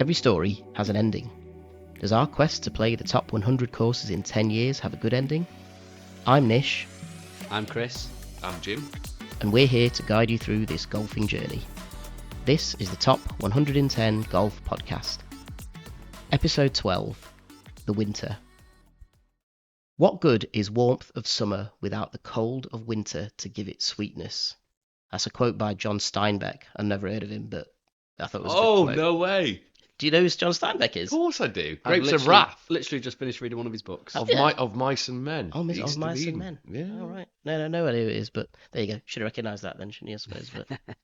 Every story has an ending. Does our quest to play the top 100 courses in 10 years have a good ending? I'm Nish. I'm Chris. I'm Jim. And we're here to guide you through this golfing journey. This is the Top 110 Golf Podcast. Episode 12, The Winter. What good is warmth of summer without the cold of winter to give it sweetness? That's a quote by John Steinbeck. I've never heard of him, but I thought it was a good quote. No way. Do you know who John Steinbeck is? Of course I do. I've Grapes of Wrath. Literally just finished reading one of his books. Oh, Of Mice and Men. Oh, He used of to Mice be and in- Men. Yeah. All right. No, know who it is, but there you go. Should have recognised that then, shouldn't you, I suppose? But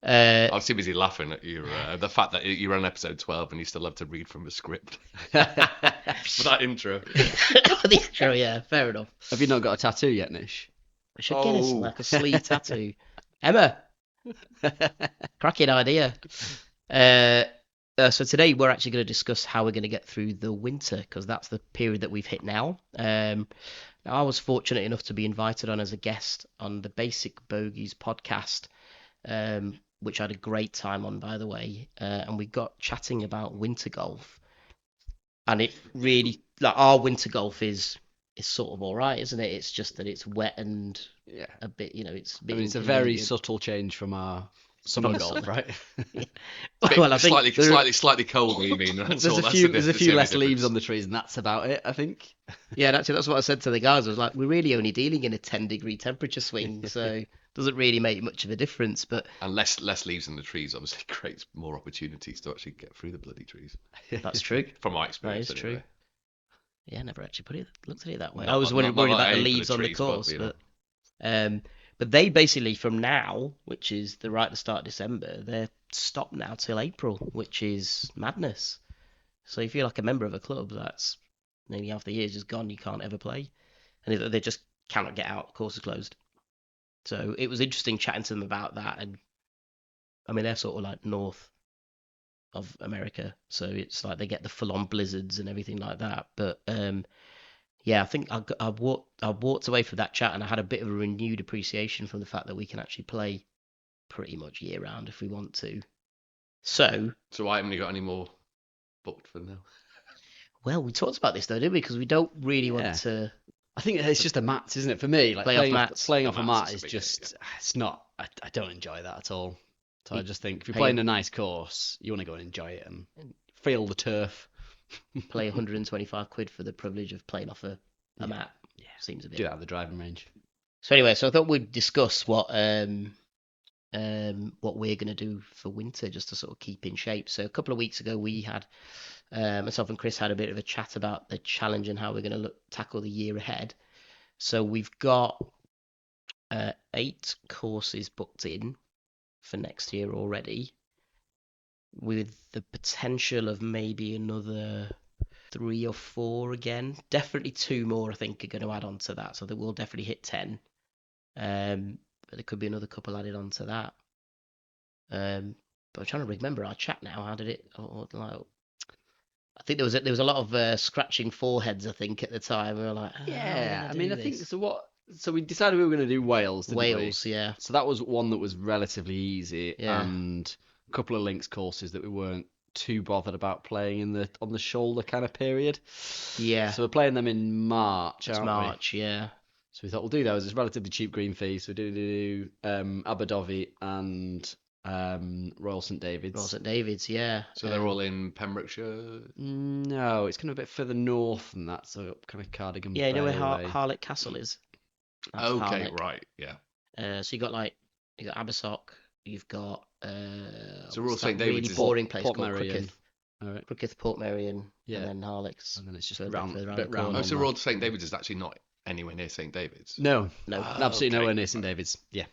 I was too busy laughing at your the fact that you on episode 12 and you still have to read from the script. For that intro. the intro, yeah, fair enough. Have you not got a tattoo yet, Nish? I should get us Oh. like a sleeve tattoo. Emma, cracking idea. So today we're actually going to discuss how we're going to get through the winter, because that's the period that we've hit now. Now, I was fortunate enough to be invited on as a guest on the Basic Bogies podcast, which I had a great time on, by the way. And we got chatting about winter golf, and it really, like, our winter golf is sort of all right, isn't it? It's just that it's wet and Yeah. a bit, it's a I bit mean, it's a very inconvenient. subtle change from our summer golf, right? Well, I think slightly colder, you mean? There's a few less leaves on the trees, and that's about it, I think. Yeah, actually, that's what I said to the guys. I was like, we're really only dealing in a 10-degree temperature swing, so it doesn't really make much of a difference. But And less leaves in the trees obviously creates more opportunities to actually get through the bloody trees. that's true. From my That experience. is true. anyway. Yeah, never actually looked at it that way. Not- I was not- worried not about the aiming for the leaves on the trees, but, course, you know. but they basically, from now, which is right at the start of December, they're stopped now till April, which is madness. So if you're like a member of a club, that's nearly half the year is just gone. You can't ever play, and they just cannot get out. Course is closed. So it was interesting chatting to them about that, and I mean they're sort of like north of America, so it's like they get the full-on blizzards and everything like that. But yeah, I think I walked away from that chat and I had a bit of a renewed appreciation from the fact that we can actually play pretty much year round if we want to. So So I haven't got any more booked for now. well, we talked about this though, didn't we? Because we don't really Yeah. want to. I think it's just a mats, isn't it? For me, like Play off mats. playing off The a mats mat is a is big just, thing, it's not, I don't enjoy that at all. So I just think if you're Pay- playing a nice course, you want to go and enjoy it and feel the turf. Play 125 quid for the privilege of playing off a mat. Yeah. Seems a bit. Do that at the driving range. So anyway, so I thought we'd discuss what we're going to do for winter, just to sort of keep in shape. So a couple of weeks ago, we had myself and Chris had a bit of a chat about the challenge and how we're going to tackle the year ahead. So we've got 8 courses booked in for next year already, with the potential of maybe another 3 or 4 again. Definitely 2 more, I think, are going to add on to that. So that we'll definitely hit 10. But there could be another couple added on to that. But I'm trying to remember our chat now. How did it? I think there was a lot of scratching foreheads. I think at the time we were like, how are we Yeah, gonna I mean, do I think this? so. So we decided we were going to do Wales, didn't we? Wales, yeah, So that was one that was relatively easy, Yeah. and a couple of links courses that we weren't too bothered about playing on the shoulder kind of period. yeah. So we're playing them in March, It's aren't we? March, yeah. So we thought we'll do those. It's relatively cheap green fee. So we do Abu Dhabi and Royal St David's. Royal St David's, yeah. So they're all in Pembrokeshire. No, it's kind of a bit further north than that. So up kind of Cardigan. Yeah, you know where Bay way. Harlech Castle is? That's Okay, Harlech. right, yeah. So you got Abersock, you've got So Royal what's St that David's really is boring place Port called Merion. Crooketh. All right. Crooketh, Port Merion, Yeah. and then Harlex. And then it's just further round, the bit round corner. Oh, on so that. Royal St David's is actually not anywhere near St David's. No, No. absolutely okay. nowhere near St David's. Yeah,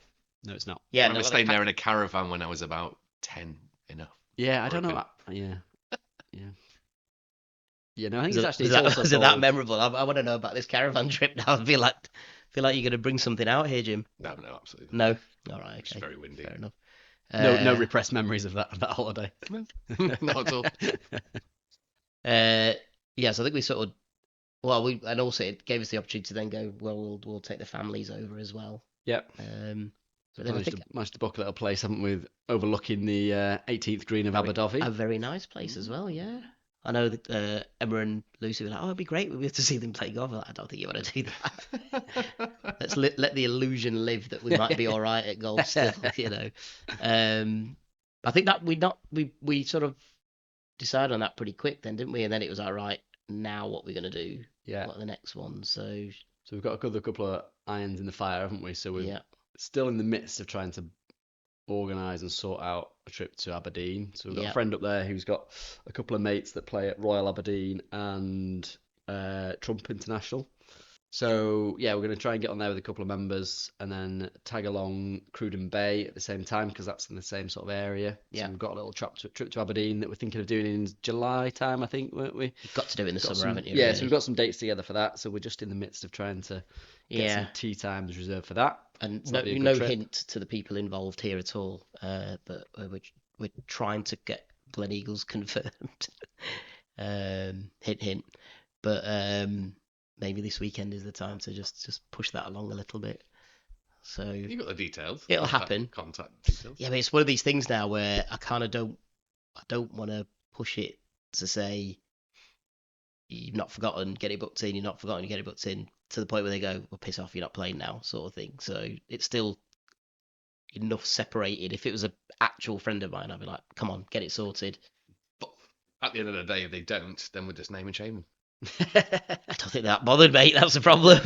no, it's not. Yeah, I no, remember staying there in a caravan when I was about 10 enough. Yeah, I don't know. Okay. Yeah, yeah. Yeah, no, I think Is it's it, actually is it's that, also is it that called- memorable? I want to know about this caravan trip now. I feel like you're going to bring something out here, Jim. No, absolutely. No. All right. It's Okay. very windy. Fair enough. No repressed memories of that holiday. Not at all. Yeah, so I think we sort of, and also it gave us the opportunity to then go, well, we'll take the families over as well. Yep. But then I think managed to book a little place, haven't we, overlooking the 18th green of Abu Dhabi. a very nice place as well. Yeah. I know that Emma and Lucy were like, "Oh, it'd be great. We'd be able to see them play golf." I don't think you want to do that. Let's let the illusion live that we might be all right at golf still. I think that we sort of decided on that pretty quick then, didn't we? And then it was like, right, now what we're gonna do? Yeah. What are the next ones? So we've got a couple of irons in the fire, haven't we? So we're still in the midst of trying to organise and sort out a trip to Aberdeen. So we've got a friend up there who's got a couple of mates that play at Royal Aberdeen and Trump International. So yeah, we're going to try and get on there with a couple of members and then tag along Cruden Bay at the same time because that's in the same sort of area. So we've got a little trip to Aberdeen that we're thinking of doing in July time, I think, weren't we? You've got to do it in the summer, haven't you? Yeah, really? so we've got some dates together for that. So we're just in the midst of trying to get some tee times reserved for that. And no hint to the people involved here at all, but we're trying to get Glen Eagles confirmed. Hint, hint. But maybe this weekend is the time to just push that along a little bit. So you got the details. It'll happen. Contact details. Yeah, but it's one of these things now where I kind of don't want to push it to say you've not forgotten, get it booked in. You're not forgotten, get it booked in. To the point where they go, well, piss off, you're not playing now, sort of thing. So it's still enough separated. If it was an actual friend of mine, I'd be like, come on, get it sorted. But at the end of the day, if they don't, then we'll just name and shame them. I don't think that bothered, mate. That's the problem.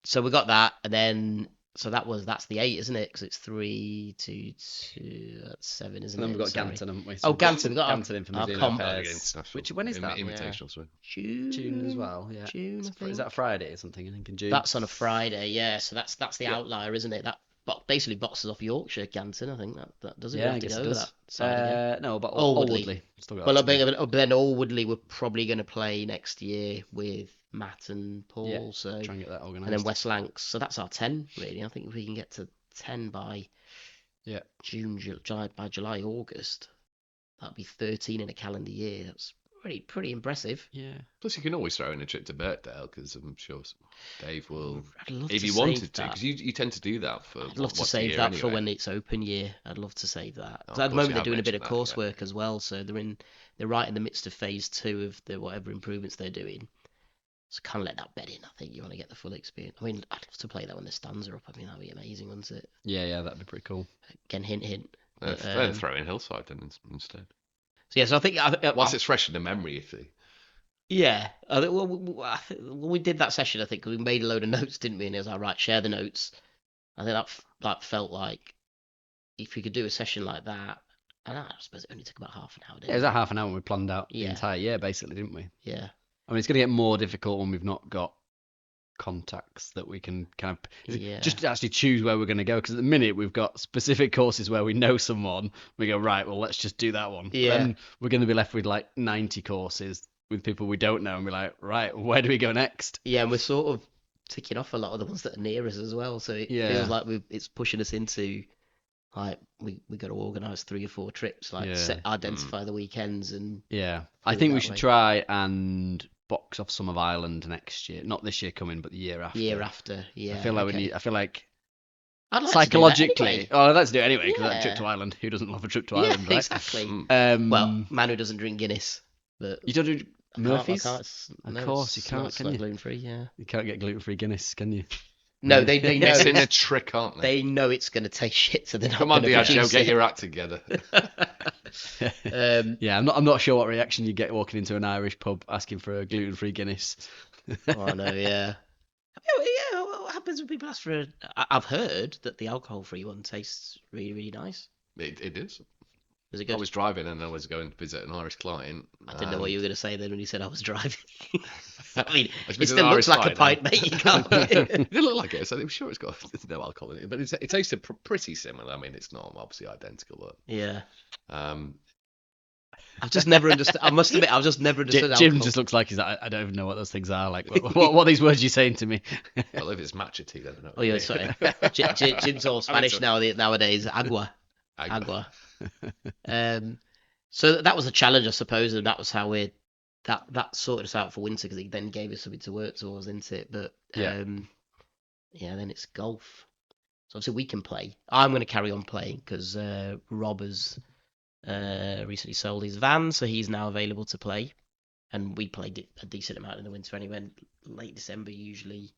So we got that, and then that's the 8, isn't it? Because it's 3, 2, 2. That's 7, isn't it? And then we've got Ganton, haven't we? So Ganton, we've got Ganton in for Mizuno pairs. When is that? Invitational swing. June as well. Yeah. June. I think. Is that a Friday or something? I think in June. That's on a Friday. Yeah. So that's the outlier, isn't it? That basically boxes off Yorkshire, Ganton. I think that doesn't have to go that side no, but Woodley. Well, then Woodley we're probably going to play next year with Matt and Paul. Yeah, so try and get that organised. And then West Lancs. So that's our 10 really. I think if we can get to 10 by July, August, that'd be 13 in a calendar year. That's pretty impressive. Yeah. Plus, you can always throw in a trip to Birkdale because I'm sure Dave will, if he wanted to, because you tend to do that for. I'd love to save that for when it's open year. I'd love to save that. At the moment, they're doing a bit of coursework as well, so they're right in the midst of phase 2 of the whatever improvements they're doing. So kind of let that bed in. I think you want to get the full experience. I mean, I'd love to play that when the stands are up. I mean, that'd be amazing, wouldn't it? Yeah, that'd be pretty cool. Again, hint. Then throw in Hillside then instead. So I think once it's fresh in the memory, you see. Yeah, we did that session. I think we made a load of notes, didn't we? And it was like, right, share the notes. I think that felt like if we could do a session like that, and I suppose it only took about half an hour. It was that half an hour when we planned out the entire year, basically, didn't we? Yeah. I mean, it's going to get more difficult when we've not got contacts that we can kind of just actually choose where we're going to go, because at the minute we've got specific courses where we know someone, we go, right, well, let's just do that one. Then we're going to be left with like 90 courses with people we don't know and be like, right, where do we go next? And we're sort of ticking off a lot of the ones that are near us as well, so it feels like it's pushing us into like we got to organise 3 or 4 trips, like identify the weekends. And I think we should try and box off some of Ireland next year, not this year coming, but the year after. I feel like we need. I feel like I'd like psychologically, let's do it anyway, because that trip to Ireland, who doesn't love a trip to Ireland, right? Exactly. Well, Manu doesn't drink Guinness, but you don't do Murphy's. Of course you can't. Can you? Gluten free, You can't get gluten free Guinness, can you? No, they know it's in a trick, aren't they? They know it's going to taste shit, so they're not. Come on, Diageo, get your act together. I'm not sure what reaction you get walking into an Irish pub asking for a gluten-free Guinness. Oh, I know, yeah. What happens when people ask for I've heard that the alcohol-free one tastes really, really nice. It is. Was it good? I was driving and I was going to visit an Irish client. I didn't know what you were going to say then when you said I was driving. I mean, it still looks like a pint, mate. You can't. It didn't look like it, so I'm sure it's got no alcohol in it. But it tasted pretty similar. I mean, it's not obviously identical, but yeah. I've just never understood. I must admit, I've just never understood. Jim just looks like he's like, I don't even know what those things are. Like, what are these words you're saying to me? Well, if it's matcha tea, then I don't know. Oh yeah, sorry. Jim's all Spanish nowadays. Agua. So that was a challenge, I suppose, and that was how that sorted us out for winter, because he then gave us something to work towards, didn't it? But then it's golf. So obviously we can play. I'm going to carry on playing because Rob has recently sold his van, so he's now available to play. And we played a decent amount in the winter anyway. Late December usually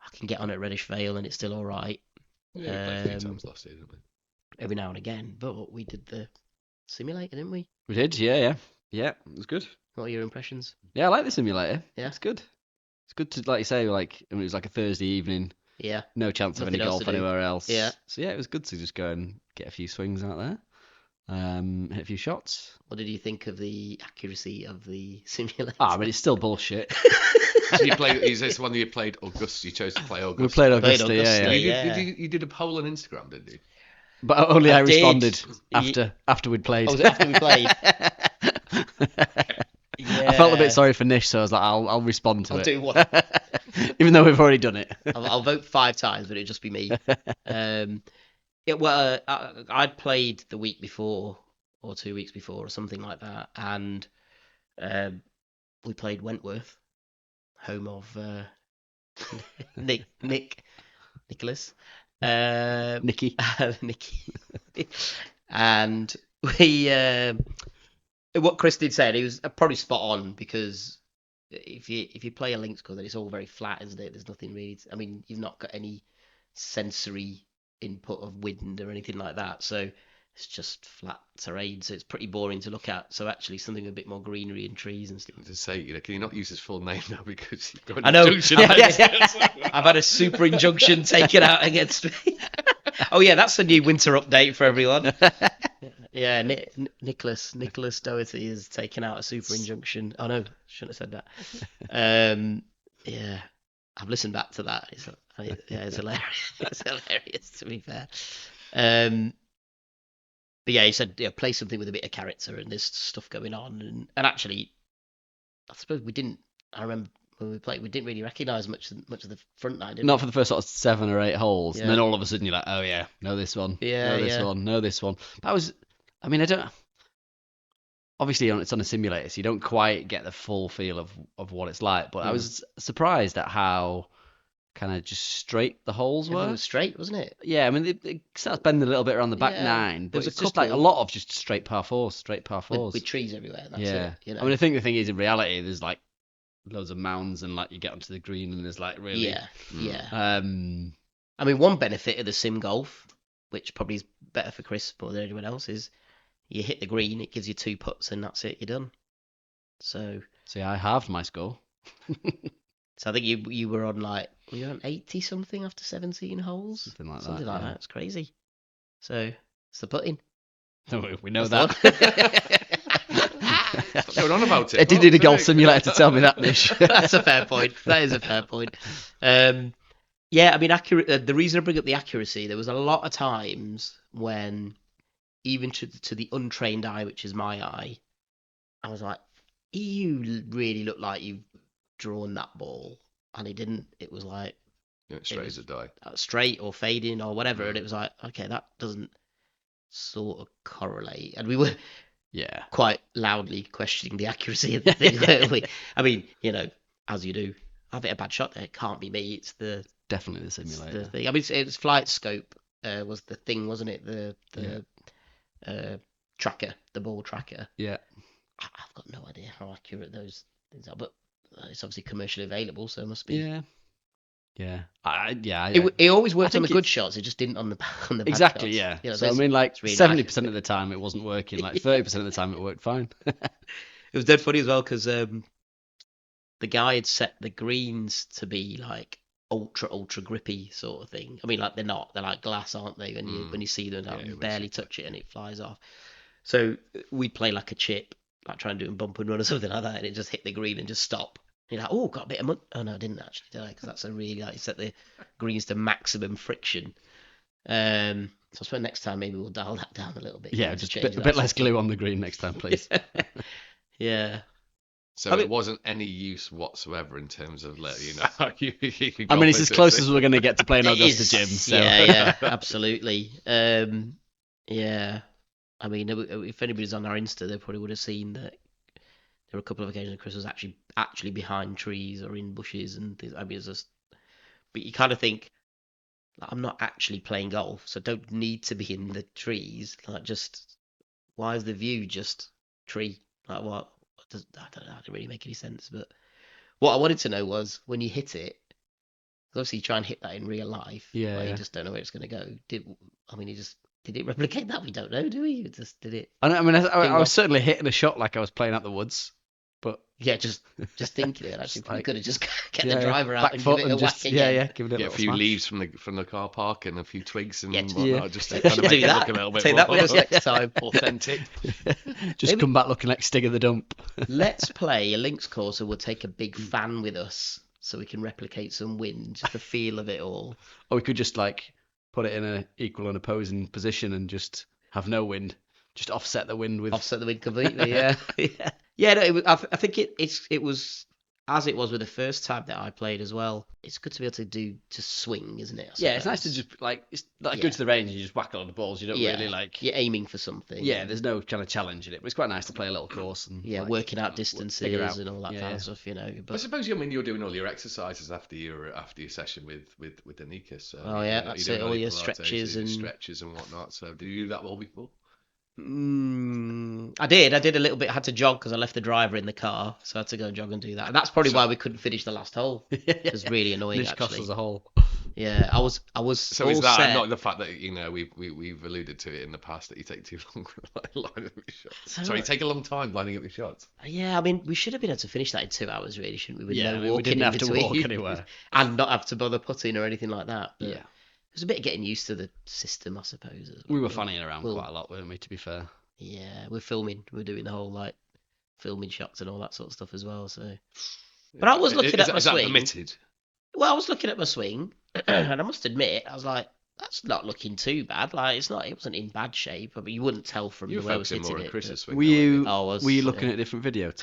I can get on at Reddish Vale and it's still all right. Yeah, we played 3 times last year, didn't we? Every now and again, but we did the simulator, didn't we? We did, yeah. It was good. What are your impressions? Yeah, I like the simulator. Yeah, it's good. It's good to, like you say, it was like a Thursday evening. Yeah. No chance of any golf anywhere else. Yeah. So yeah, it was good to just go and get a few swings out there. Hit a few shots. What did you think of the accuracy of the simulator? I mean, it's still bullshit. So you played? Is this one that you played Augusta? You chose to play Augusta. We played Augusta, yeah. You did a poll on Instagram, didn't you? But only I responded after we'd played. Oh, was it after we played? Yeah. I felt a bit sorry for Nish, so I was like, I'll respond to it. I'll do one. Even though we've already done it. I'll vote 5 times, but it'll just be me. I'd played the week before or 2 weeks before or something like that, and we played Wentworth, home of Nicholas. Nicky. And we what Chris did say, he was probably spot on, because if you play a links course, then it's all very flat, isn't it? There's nothing really. I mean, you've not got any sensory input of wind or anything like that, so it's just flat terrain. So it's pretty boring to look at. So actually, something a bit more greenery and trees and stuff. To say, can you not use his full name now because you've got an I know. injunction? I've had a super injunction taken out against me. Oh yeah, that's a new winter update for everyone. Yeah, Nicholas Doherty has taken out a super injunction. Oh no, shouldn't have said that. Yeah, I've listened back to that. It's hilarious. It's hilarious, to be fair. But yeah, he said, play something with a bit of character, and there's stuff going on, and actually, I suppose we didn't. I remember when we played, we didn't really recognise much of the front nine, did we? Not for the first sort of 7 or 8 holes, and then all of a sudden you're like, oh yeah, know this one, know this one. But I don't. Obviously, it's on a simulator, so you don't quite get the full feel of what it's like. But I was surprised at how kind of just straight the holes were. It was straight, wasn't it? Yeah, I mean, they started bending a little bit around the back 9, but it's just like a lot of just straight par 4s. With trees everywhere. That's it. I mean, I think the thing is, in reality, there's like loads of mounds, and like you get onto the green, and there's like really. Yeah. I mean, one benefit of the sim golf, which probably is better for Chris more than anyone else, is you hit the green, it gives you 2 putts, and that's it, you're done. So. See, I halved my score. So I think you were on were you on 80 something after 17 holes? Something like that. It's crazy. So it's the putting. We know that. What's going on about it? I did need a golf simulator to tell me that, Nish. That's a fair point. That is a fair point. Yeah, I mean, the reason I bring up the accuracy, there was a lot of times when, even to the untrained eye, which is my eye, I was like, you really look like you've drawn that ball, and he didn't. It was like straight as a die, straight or fading or whatever, and it was like, okay, that doesn't sort of correlate, and we were quite loudly questioning the accuracy of the thing, weren't we? I mean, as you do, I've hit a bad shot there. It can't be me. It's definitely the simulator. The thing. I mean, it was Flight Scope was the thing, wasn't it? The tracker, the ball tracker. Yeah. I've got no idea how accurate those things are, but it's obviously commercially available, so it must be. Yeah. It always worked on the good shots. It just didn't on the bad exactly. shots. Yeah. So I mean, like really 70% of the time it wasn't working. Like 30% of the time it worked fine. It was dead funny as well, because the guy had set the greens to be like ultra grippy sort of thing. I mean, like they're not. They're like glass, aren't they? When you see them, you barely touch it and it flies off. So we'd play like a chip, like try and do a bump and run or something like that, and it just hit the green and just stop. And you're like, oh, got a bit of mud. Oh no, I didn't actually, did I? Because that's a really you set the greens to maximum friction. So I suppose next time maybe we'll dial that down a little bit. Yeah, just a bit less glue on the green next time, please. Yeah. So it wasn't any use whatsoever in terms of letting you know. I mean, it's as close as we're going to get to playing Augusta Gym. So. Yeah, absolutely. Yeah. I mean, if anybody's on our Insta, they probably would have seen that there were a couple of occasions Chris was actually behind trees or in bushes and things. I mean, it's just, but you kind of think, Like, I'm not actually playing golf, so I don't need to be in the trees. Like, just why is the view just tree? Like, what? I don't know. It didn't really make any sense. But what I wanted to know was when you hit it. Obviously, you try and hit that in real life. Yeah, You yeah. just don't know where it's going to go. Did it replicate that? We don't know, do we? Did it? I mean, I was certainly hitting a shot like I was playing out the woods, but yeah, just thinking it. Actually, like, you could have just get the driver out back and foot give it a whack just, again. give it a Get a little few smash. leaves from the car park and a few twigs and just- whatnot, just to We kind should of make do it that. look a little bit Take more that with us next time. authentic. Just Maybe- come back looking like Stig of the Dump. Let's play a links course, and we'll take a big fan with us so we can replicate some wind, just the feel of it all. Or we could just like put it in a equal and opposing position and just have no wind, just offset the wind with. Offset the wind completely. Yeah, yeah. No, I think it was as it was with the first time that I played as well. It's good to be able to swing, isn't it? Yeah, it's nice to just like it's like go to the range and you just whack a lot of balls. You don't really like. You're aiming for something. Yeah, there's no kind of challenge in it, but it's quite nice to play a little course and like, working out distances and all that kind of stuff. But I suppose you're doing all your exercises after your session with Danica. So that's it. All your stretches and whatnot. So do you do that all before? I did a little bit. I had to jog because I left the driver in the car, so I had to go jog and do that. And that's probably why we couldn't finish the last hole. It was really annoying. This cost us a hole. Yeah, I was. So is that not the fact that we've alluded to it in the past that you take too long lining up your shots? Sorry, you take a long time lining up your shots. Yeah, I mean, we should have been able to finish that in 2 hours, really, shouldn't we? With no we walking didn't have in to between. walk anywhere and not have to bother putting or anything like that. But yeah, it was a bit of getting used to the system, I suppose. As well. We were fanning around quite a lot, weren't we? To be fair. Yeah, we're filming. We're doing the whole like filming shots and all that sort of stuff as well. So, but I was looking at my swing. Is that permitted? Well, I was looking at my swing, and I must admit, I was like, "That's not looking too bad. Like, it's not. It wasn't in bad shape. I mean, you wouldn't tell from the way I was hitting more it." Chris's swing, were you looking at a different video?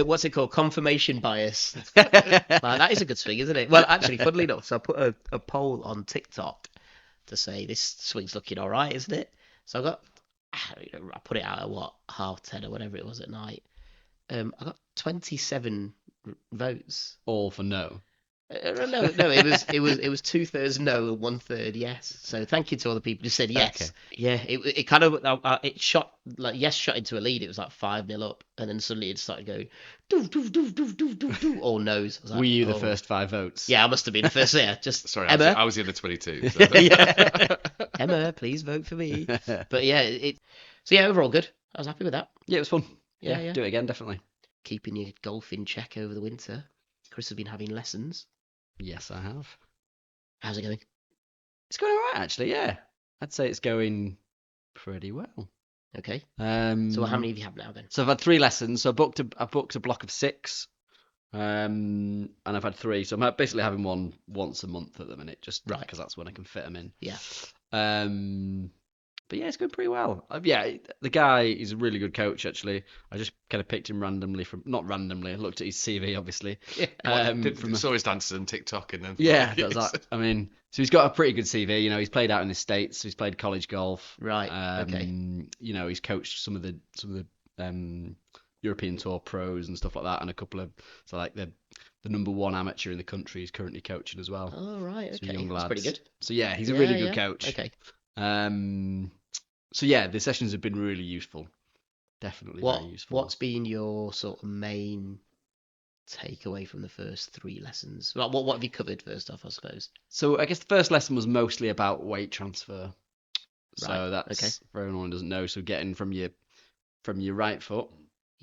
What's it called? Confirmation bias. That is a good swing, isn't it? Well, actually, funnily enough, so I put a poll on TikTok to say this swing's looking all right, isn't it? So I put it out at 10:30 or whatever it was at night. I got 27 votes. All for no. No, it was 2/3 no and 1/3 yes. So thank you to all the people who said yes. Okay. Yeah, it kind of it shot like yes shot into a lead. It was like 5-0 up, and then suddenly it started going do do do do do do do all no's. Were you the first 5 votes? Yeah, I must have been the first. Yeah, just sorry, Emma. I was in the 22. So. Emma, please vote for me. But yeah, so yeah, overall good. I was happy with that. Yeah, it was fun. Yeah. Do it again, definitely. Keeping your golf in check over the winter. Chris has been having lessons. Yes, I have. How's it going? It's going all right, actually. Yeah, I'd say it's going pretty well. Okay. So how many have you had now then? So I've had 3 lessons. So I booked a block of 6, and I've had 3. So I'm basically having one once a month at the minute, just because that's when I can fit them in. Yeah. But yeah, it's going pretty well. The guy is a really good coach, actually. I just kind of picked him randomly not randomly. I looked at his CV, obviously. Saw his dances on TikTok and then. Yeah, that's that. I mean, so he's got a pretty good CV. You know, he's played out in the States. So he's played college golf. Right. Okay. You know, he's coached some of the European Tour pros and stuff like that, and a couple of the number 1 amateur in the country is currently coaching as well. Oh right. Okay. Young That's pretty good. So yeah, he's a really good coach. Okay. So yeah, the sessions have been really useful. Definitely very useful. What's been your sort of main takeaway from the first 3 lessons? What have you covered first off, I suppose? So I guess the first lesson was mostly about weight transfer. Right. So that's for anyone who doesn't know. So getting from your right foot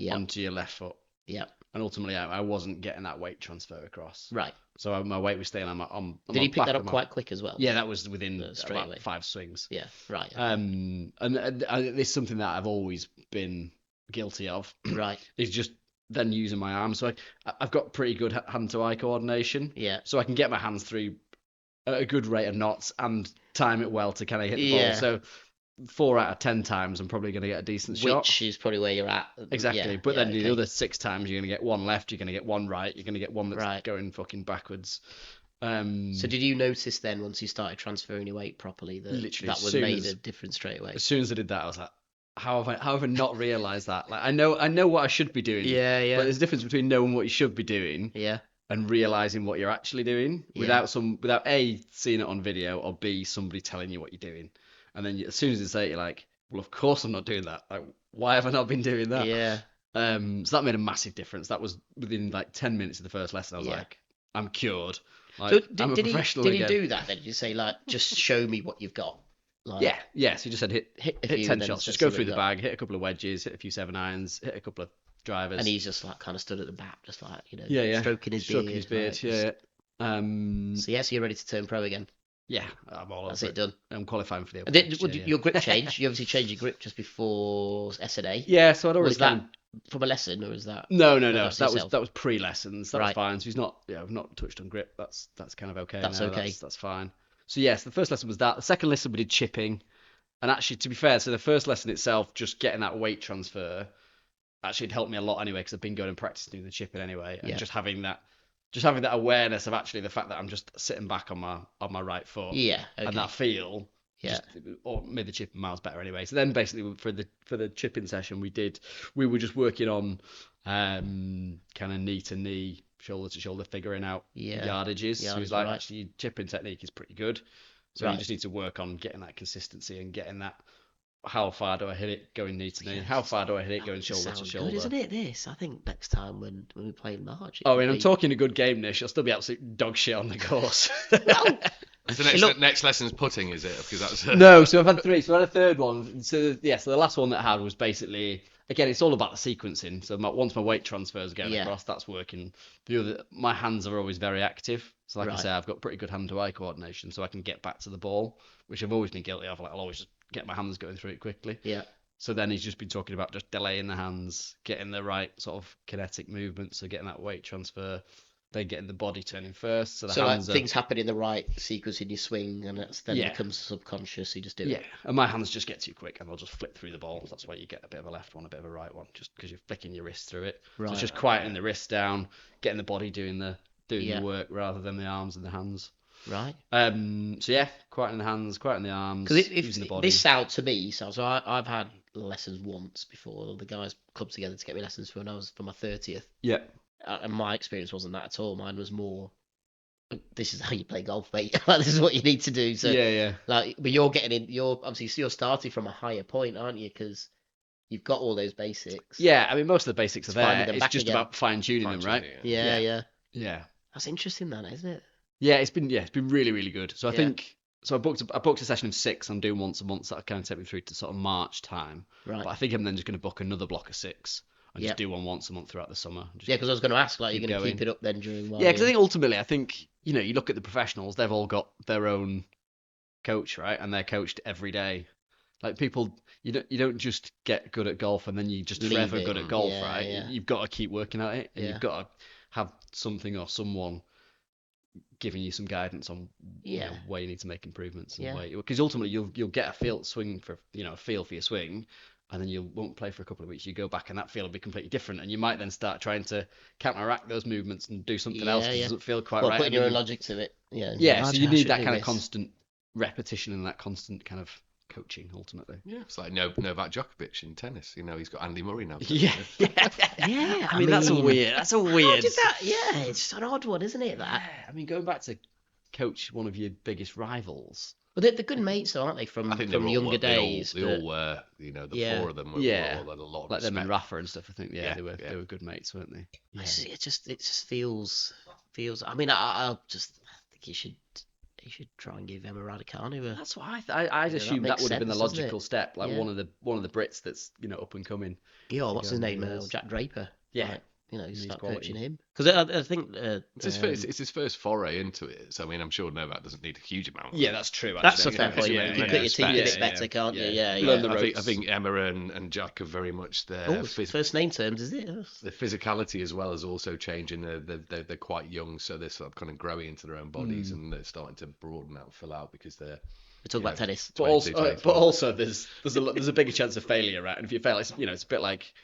onto your left foot. Yeah. And ultimately, I wasn't getting that weight transfer across. Right. So my weight was staying on. Did he pick that up quite quick as well? Yeah, that was within about 5 swings. Yeah. Right. Okay. And it's something that I've always been guilty of. Right. Is just then using my arms. So I've got pretty good hand-to-eye coordination. Yeah. So I can get my hands through at a good rate of knots and time it well to kind of hit the ball. So 4 out of 10 times I'm probably going to get a decent shot. Which is probably where you're at. Exactly. But then the other 6 times you're going to get 1 left, you're going to get 1 right, you're going to get 1 that's going fucking backwards. So did you notice then once you started transferring your weight properly that was made a difference straight away? As soon as I did that, I was like, how have I not realised that? Like I know what I should be doing. Yeah. But there's a difference between knowing what you should be doing and realizing what you're actually doing without A, seeing it on video, or B, somebody telling you what you're doing. And then as soon as they say it, you're like, well, of course I'm not doing that. Like, why have I not been doing that? Yeah. So that made a massive difference. That was within like 10 minutes of the first lesson. I was like, I'm cured. Like, So I'm a professional again. Did he do that then? Did you say, like, just show me what you've got? Like, yeah. So he just said hit 10 shots. Just go through the bag, hit a couple of wedges, hit a few 7-irons, hit a couple of drivers. And he's just like kind of stood at the back, just like, stroking his beard. Yeah. So you're ready to turn pro again. Yeah, I'm all over That's it done. I'm qualifying for the Open. Your grip change? You obviously changed your grip just before S&A. Yeah, so I'd already. Was that from a lesson, or was that? No. That was pre-lessons. That was fine. So he's not. Yeah, I've not touched on grip. That's kind of okay. That's okay. That's fine. So yes, the first lesson was that. The second lesson we did chipping, and actually, to be fair, so the first lesson itself, just getting that weight transfer, actually helped me a lot anyway, because I've been going and practicing doing the chipping anyway, and just having that awareness of actually the fact that I'm just sitting back on my right foot, and that feel, or made the chipping miles better anyway. So then basically for the chipping session we were just working on kind of knee to knee, shoulder to shoulder, figuring out yardages. So he's like, actually, your chipping technique is pretty good, so you just need to work on getting that consistency and getting that. How far do I hit it going knee to knee? How far do I hit it going shoulder to shoulder? Good, isn't it? This, I think, next time when we play in March. I'm talking a good game, Nish. I'll still be absolute dog shit on the course. The next lesson's putting, is it? Because that's No. So I've had 3. So I had a third one. So the last one that I had was basically, again, it's all about the sequencing. So once my weight transfers going across, that's working. My hands are always very active. So like I say, I've got pretty good hand-to-eye coordination, so I can get back to the ball, which I've always been guilty of. Like, I'll always just get my hands going through it quickly. Yeah. So then he's just been talking about just delaying the hands, getting the right sort of kinetic movement, so getting that weight transfer, then getting the body turning first. So the hands things happen in the right sequence in your swing, and then becomes subconscious. You just do it. Yeah, and my hands just get too quick, and I'll just flip through the ball. That's why you get a bit of a left one, a bit of a right one, just because you're flicking your wrist through it. Right. So it's just quieting the wrist down, getting the body doing the work rather than the arms and the hands. Right. So yeah, quieting the hands, quieting the arms, using the body. This sounds to me, so I've had lessons once before. The guys clubbed together to get me lessons for my 30th. Yeah. And my experience wasn't that at all. Mine was more, this is how you play golf, mate. Like, this is what you need to do. So like, but you're getting in. You're starting from a higher point, aren't you? Because you've got all those basics. Yeah, I mean, most of the basics are there. It's just about fine tuning them, right? Yeah. That's interesting, that, isn't it? Yeah, it's been really, really good. So I think I booked a session of 6. I'm doing once a month, so that kind of take me through to sort of March time. Right. But I think I'm then just going to book another block of 6 and just do one once a month throughout the summer. Because I was going to ask, like, you're going to keep it up then during. Yeah, because I think ultimately, you look at the professionals, they've all got their own coach, right? And they're coached every day. Like, people, you don't just get good at golf and then you just forever good at golf, right? Yeah. You've got to keep working at it, and you've got to have something or someone giving you some guidance on where you need to make improvements, and because ultimately you'll get a feel for your swing, and then you won't play for a couple of weeks. You go back and that feel will be completely different, and you might then start trying to counteract those movements and do something else that doesn't feel quite right. Putting your own logic to it. So you need that kind of constant repetition and that constant kind of coaching ultimately. Yeah, it's like Novak Djokovic in tennis. He's got Andy Murray now. Yeah. I mean, that's a weird. Yeah, it's an odd one, isn't it? That. I mean, going back to coach one of your biggest rivals. Well, they're good mates, though, aren't they? From younger days. They all were. The 4 of them were all had a lot of like respect. them and Rafa and stuff. I think they were good mates, weren't they? Yeah. It just feels. I mean, I just think you should try and give Emma Raducanu a. That's what I assumed that would have been the logical step, like one of the Brits that's up and coming. Yeah, what's his name? Jack Draper. Yeah. Like, start coaching him, because I think it's his first foray into it. So I mean, I'm sure Novak doesn't need a huge amount. Yeah, that's true. That's a fair point. You cut your teeth a bit better, can't you? I think Emma and Jack are very much their first name terms, is it? The physicality as well is also changing. They're quite young, so they're sort of kind of growing into their own bodies, and they're starting to broaden out, fill out, because they're. We talk about tennis, but also there's a bigger chance of failure, right? And if you fail, it's a bit like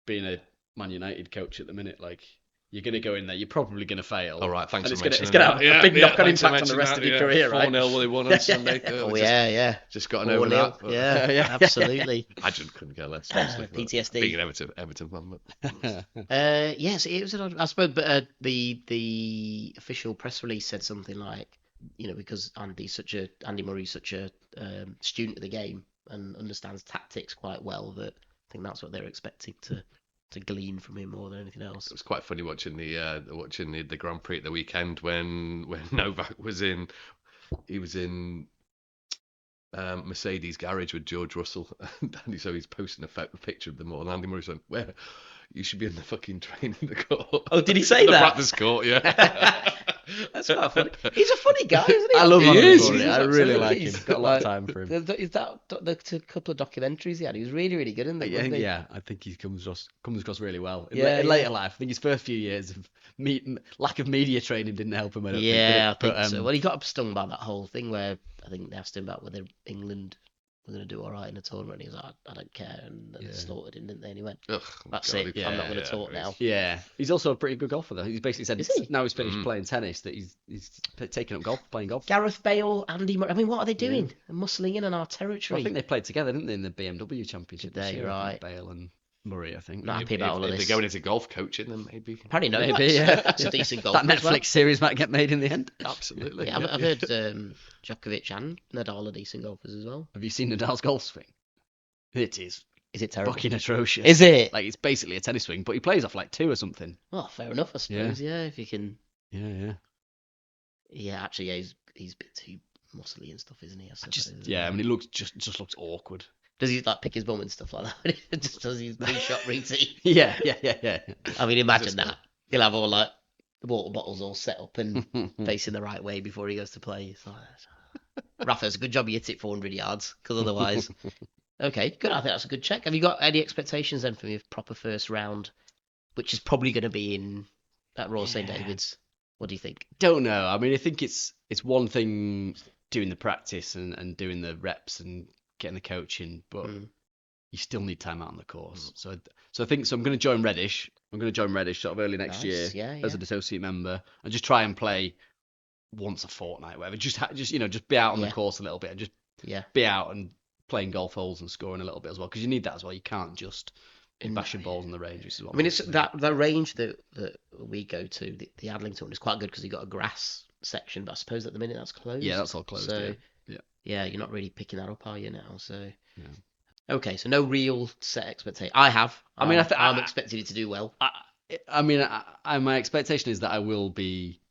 being a Man United coach at the minute. Like, you're going to go in there, you're probably going to fail. All right, thanks and for it's going to have a big knock-on impact on the rest of your career, right? 4-0 will they won on Sunday. Just gotten over that. Yeah, absolutely. I just couldn't care less. PTSD. Being an Everton fan. Yes, it was. I suppose, but the official press release said something like, because Andy Murray's such a student of the game and understands tactics quite well, that I think that's what they're expecting to glean from him more than anything else. It was quite funny watching the Grand Prix at the weekend when Novak was in. He was in Mercedes garage with George Russell, and so he's posting a picture of them all. And Andy Murray's like, "Where? You should be in the fucking training court." Oh, did he say the that? Practice court, yeah. That's quite funny. He's a funny guy, isn't he? I love him. He I really like him. Got a lot of time for him. Is that the couple of documentaries he had? He was really, really good in them. Yeah, I think he comes across really well. In later life, I think his first few years of lack of media training didn't help him. I think so. Well, he got stung by that whole thing where I think they asked him about whether England were going to do all right in the tournament. And he was like, I don't care, and they slaughtered him, didn't they? And he went, that's it. I'm not going to talk now. Yeah, he's also a pretty good golfer though. He's basically said now he's finished playing tennis that he's taken up playing golf. Gareth Bale, Andy Murray. I mean, what are they doing? They're muscling in on our territory. Well, I think they played together, didn't they, in the BMW Championship? They're right. Bale and Murray, I think. Not happy about all of this. If they're going into golf coaching, then maybe. Apparently, no. That's a decent golf. That Netflix series might get made in the end. Absolutely. Yeah, I've heard Djokovic and Nadal are decent golfers as well. Have you seen Nadal's golf swing? It is. Is it terrible? Fucking atrocious. Is it? Like, it's basically a tennis swing, but he plays off like 2 or something. Well, fair enough, I suppose. Yeah, if you can. Yeah. Yeah, actually, he's a bit too muscly and stuff, isn't he? I mean, it looks just looks awkward. Does he like pick his bum and stuff like that? Just does his pre-shot routine? Yeah. I mean, imagine that. He'll have all like the water bottles all set up and facing the right way before he goes to play. It's like, Rafa, it's a good job you hit it 400 yards, because otherwise. Okay, good. I think that's a good check. Have you got any expectations then from your proper first round, which is probably going to be at Royal St David's? What do you think? Don't know. I mean, I think it's one thing doing the practice and doing the reps and getting the coaching, but you still need time out on the course. So I think I'm going to join Reddish. I'm going to join Reddish sort of early next year as an associate member and just try and play once a fortnight, whatever. Just be out on the course a little bit and just be out and playing golf holes and scoring a little bit as well, because you need that as well. You can't just bash your balls on the range. Which is what I mean, it's that range that we go to, the Adlington one, is quite good because you got a grass section, but I suppose at the minute that's closed. Yeah, that's all closed. So yeah, you're not really picking that up, are you now? So okay, so no real set expectation. I have. I mean, I'm expecting it to do well. My expectation is that I will be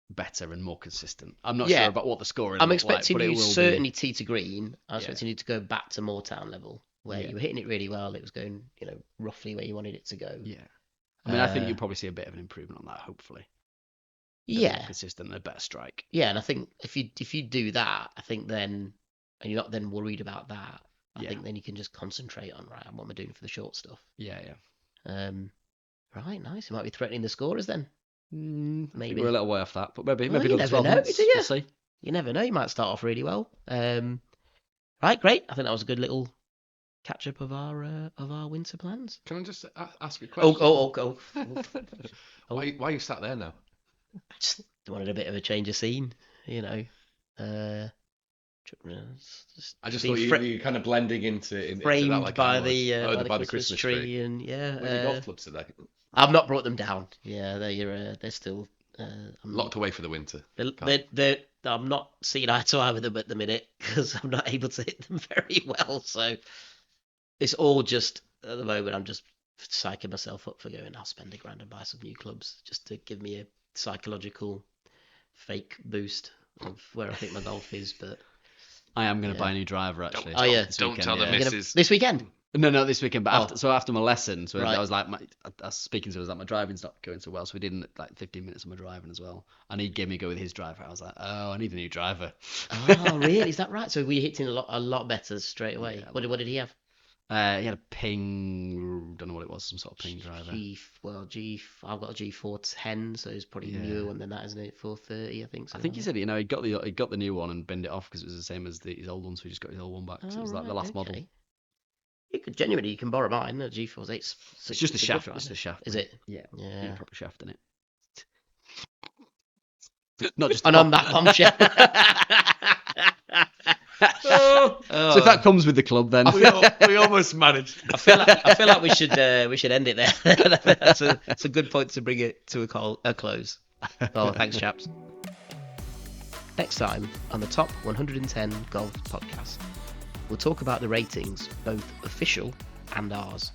better and more consistent. I'm not sure about what the score is. I'm expecting you certainly tee to green. I'm expecting you to go back to Moortown level, where you were hitting it really well. It was going, roughly where you wanted it to go. Yeah. I mean, I think you'll probably see a bit of an improvement on that, hopefully. Yeah. Consistent and a better strike. Yeah, and I think if you do that, I think then, and you're not then worried about that, I think then you can just concentrate on, right, what am I doing for the short stuff? Yeah. Right, nice. You might be threatening the scorers then. Maybe we're a little way off that, but maybe you never know, do you? We'll see. You never know. You might start off really well. Right, great. I think that was a good little catch up of our winter plans. Can I just ask a question? Oh. Why are you sat there now? I just wanted a bit of a change of scene, I just thought you kind of blending into framed that, like, by the Christmas tree and Where's your golf clubs today? I've not brought them down. Yeah, they're still locked away for the winter. I'm not seeing eye to eye with them at the minute because I'm not able to hit them very well. So it's all just at the moment. I'm just psyching myself up for going. I'll spend $1,000 and buy some new clubs just to give me a psychological fake boost of where I think my golf is. But I am going to buy a new driver actually. Don't tell the missus. This weekend. No, this weekend. But after my lesson, so I was like, I was speaking to him, I was like, my driving's not going so well, so we did like 15 minutes of my driving as well, and he gave me a go with his driver. I was like, oh, I need a new driver. Oh, really? Is that right? So we hit in a lot better straight away. Yeah, what did he have? He had a Ping, don't know what it was, some sort of Ping driver. I've got a G410, so it's probably a newer one than that, isn't it? 430, I think. I think he said he got the new one and bend it off because it was the same as his old one, so he just got his old one back. So it was like the last model. You can borrow mine. The G4's 8. It's just the shaft. It's the shaft. Is it? Yeah. Proper shaft in it. Not just. And on that bombshell. So if that comes with the club, then we almost managed. I feel like we should end it there. That's a good point to bring it to a close. Oh, thanks, chaps. Next time on the Top 110 Golf Podcast, we'll talk about the ratings, both official and ours.